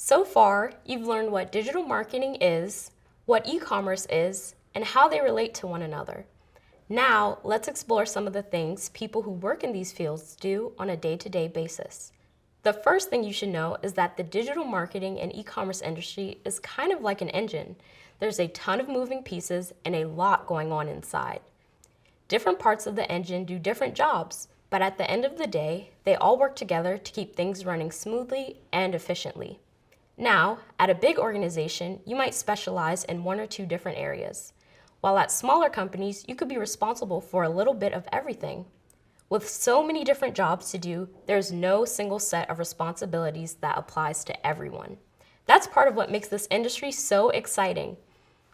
So far, you've learned what digital marketing is, what e-commerce is, and how they relate to one another. Now, let's explore some of the things people who work in these fields do on a day-to-day basis. The first thing you should know is that the digital marketing and e-commerce industry is kind of like an engine. There's a ton of moving pieces and a lot going on inside. Different parts of the engine do different jobs, but at the end of the day, they all work together to keep things running smoothly and efficiently. Now, at a big organization, you might specialize in one or two different areas, while at smaller companies, you could be responsible for a little bit of everything. With so many different jobs to do, there's no single set of responsibilities that applies to everyone. That's part of what makes this industry so exciting.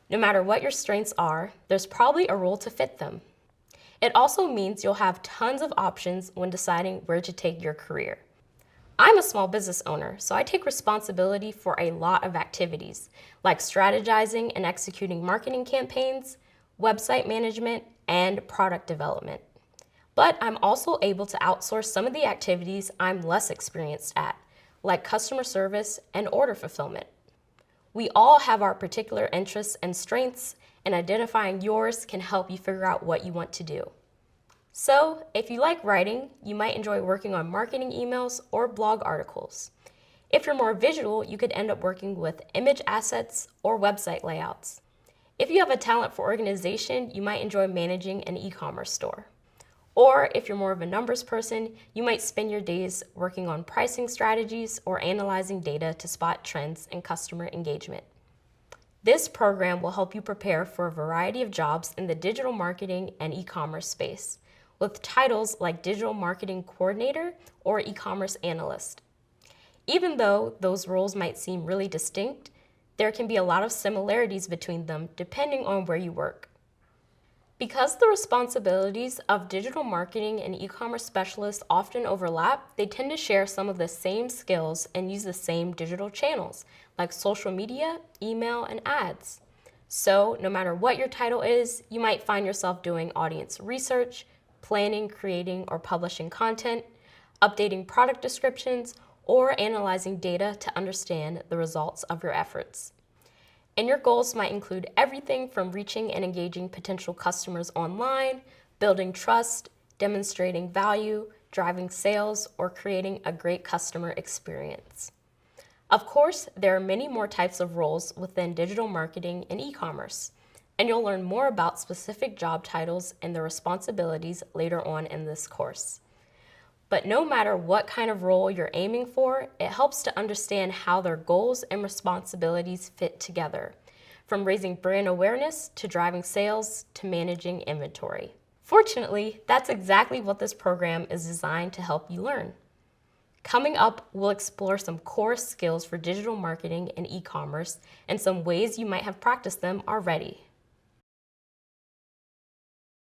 No matter what your strengths are, there's probably a role to fit them. It also means you'll have tons of options when deciding where to take your career. I'm a small business owner, so I take responsibility for a lot of activities, like strategizing and executing marketing campaigns, website management, and product development. But I'm also able to outsource some of the activities I'm less experienced at, like customer service and order fulfillment. We all have our particular interests and strengths, and identifying yours can help you figure out what you want to do. So, if you like writing, you might enjoy working on marketing emails or blog articles. If you're more visual, you could end up working with image assets or website layouts. If you have a talent for organization, you might enjoy managing an e-commerce store. Or if you're more of a numbers person, you might spend your days working on pricing strategies or analyzing data to spot trends in customer engagement. This program will help you prepare for a variety of jobs in the digital marketing and e-commerce space, with titles like Digital Marketing Coordinator or E-commerce Analyst. Even though those roles might seem really distinct, there can be a lot of similarities between them depending on where you work. Because the responsibilities of digital marketing and e-commerce specialists often overlap, they tend to share some of the same skills and use the same digital channels, like social media, email, and ads. So, no matter what your title is, you might find yourself doing audience research, planning, creating, or publishing content, updating product descriptions, or analyzing data to understand the results of your efforts. And your goals might include everything from reaching and engaging potential customers online, building trust, demonstrating value, driving sales, or creating a great customer experience. Of course, there are many more types of roles within digital marketing and e-commerce, and you'll learn more about specific job titles and their responsibilities later on in this course. But no matter what kind of role you're aiming for, it helps to understand how their goals and responsibilities fit together, from raising brand awareness to driving sales to managing inventory. Fortunately, that's exactly what this program is designed to help you learn. Coming up, we'll explore some core skills for digital marketing and e-commerce and some ways you might have practiced them already.